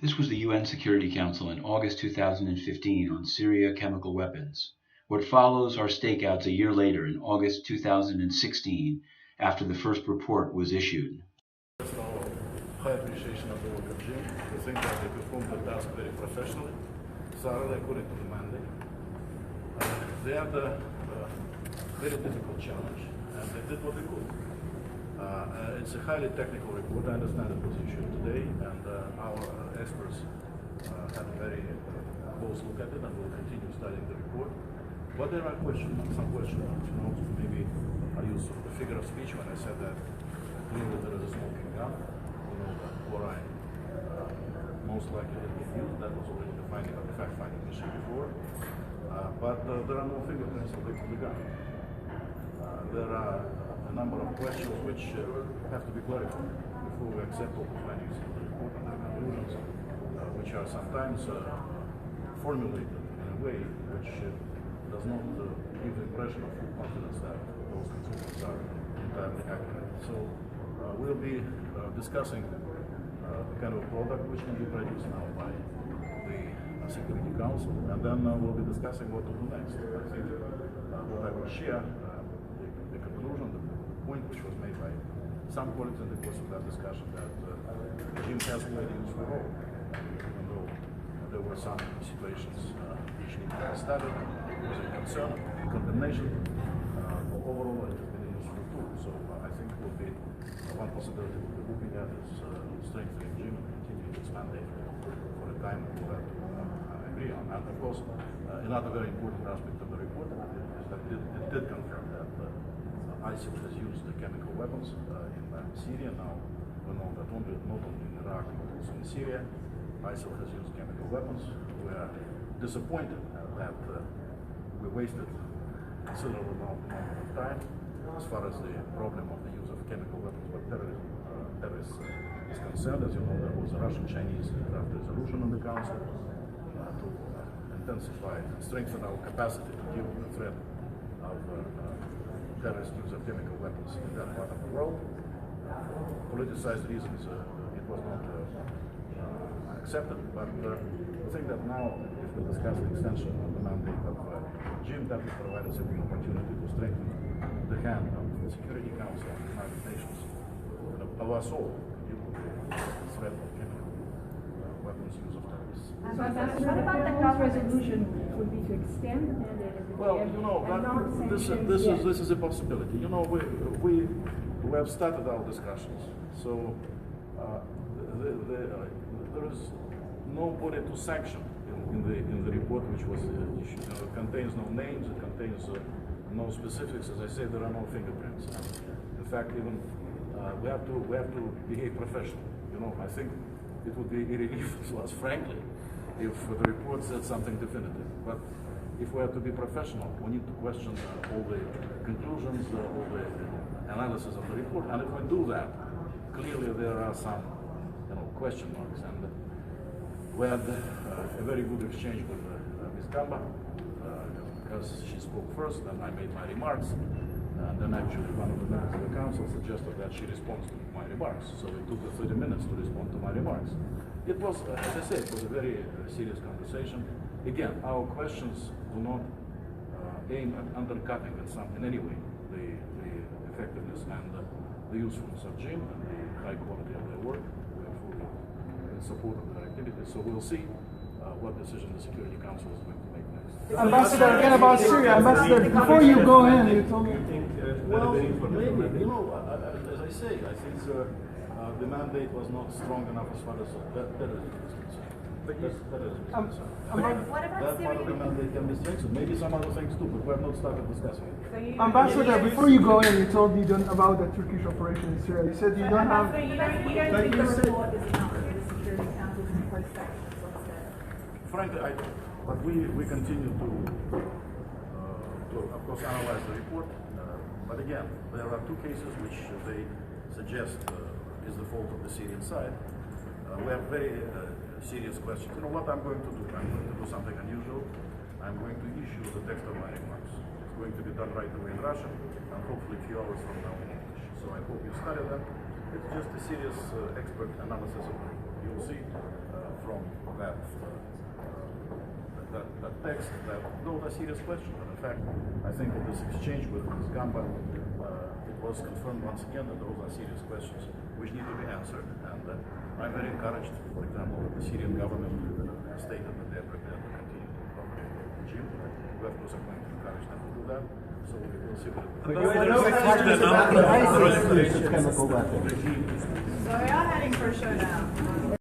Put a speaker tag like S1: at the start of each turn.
S1: This was the UN Security Council in August 2015 on Syria chemical weapons. What follows are stakeouts a year later in August 2016 after the first report was issued.
S2: High appreciation of the work of Jim. I think that they performed the task very professionally, thoroughly according to the mandate. They had a very difficult challenge, and they did what they could. It's a highly technical report. I understand it was issued today, and our experts had a very close look at it, and will continue studying the report. But there are some questions. Maybe I used the figure of speech when I said that clearly there is a smoking gun. Chloride most likely didn't get used. That was already the finding of the fact-finding mission before. But there are no fingerprints of the gun. There are a number of questions which have to be clarified before we accept all the findings of the report and the conclusions, which are sometimes formulated in a way which does not give the impression of full confidence that those conclusions are entirely accurate. So we'll be discussing the kind of product which can be produced now by the Security Council, and then we'll be discussing what to do next. I think what I will share, the conclusion, the point which was made by some colleagues in the course of that discussion, that Jim has played a useful role, even though there were some situations which need to be studied, there was a concern, condemnation. Overall, it has been a useful tool. So I think it would be one possibility we'll be looking at is strengthening Jim and continuing its mandate for a time that I agree on. And of course, another very important aspect of the report is that it did confirm that ICP has used the chemical weapons in Syria. Now we know that not only in Iraq but also in Syria, ICP has used chemical weapons. We are disappointed that we wasted a considerable amount of time as far as the problem of the use of chemical weapons by terrorists is concerned. As you know, there was a Russian-Chinese draft resolution on the Council to intensify and strengthen our capacity to deal with the threat of terrorist use of chemical weapons in that part of the world. For politicized reasons, it was not accepted, but I think that now, if we discuss the extension of the mandate of Jim, that will provide us a good opportunity to strengthen the hand of the Security Council of the United Nations, of us all, to deal with the threat of chemical weapons use of terrorists.
S3: What about the Gulf resolution would be to extend the mandate of the
S2: Well, you know, this is a possibility. You know, we have started our discussions, so there is nobody to sanction in the report which was issued. It contains no names, it contains no specifics. As I say, there are no fingerprints. In fact, even we have to behave professionally. You know, I think it would be a relief to us, frankly, if the report said something definitive. But if we have to be professional, we need to question all the conclusions, all the analysis of the report. And if we do that, clearly there are some, question marks. And we had a very good exchange with Ms. Gamba, because she spoke first, and I made my remarks. And then actually one of the members of the council suggested that she responds to my remarks. So it took 30 minutes to respond to my remarks. It was, as I said, it was a very serious conversation. Again, our questions do not aim at undercutting in any way the effectiveness and the usefulness of Jim and the high quality of their work. We are fully in support of their activities. So we'll see what decision the Security Council is going to make next.
S4: Ambassador, again about Syria. Ambassador, before you go in, you told me.
S2: Well, maybe, as I say, I think the mandate was not strong enough as far as terrorism is concerned.
S3: What about
S2: That
S3: Syria?
S2: part of the mandate can be strengthened. Maybe some other things too, but we have not started discussing it.
S4: Ambassador, before you go in, you told me about the Turkish operation in Syria. You said you don't have.
S3: You don't think the report is enough for the Security Council's perspective?
S2: Frankly, but we continue to of course, analyze the report. But again, there are two cases which they suggest is the fault of the Syrian side. We have very serious questions. You know what I'm going to do? I'm going to do something unusual. I'm going to issue the text of my remarks. It's going to be done right away in Russian, and hopefully a few hours from now in English. So I hope you study them. It's just a serious expert analysis of the report. You will see from that text that those are serious questions. And in fact, I think in this exchange with Ms. Gamba, it was confirmed once again that those are serious questions which need to be answered. And I'm very encouraged, for example, that the Syrian government stated that they are prepared to continue to cooperate with the regime. We of course are going to encourage them to do that. So we will see what
S5: So we are heading for a showdown.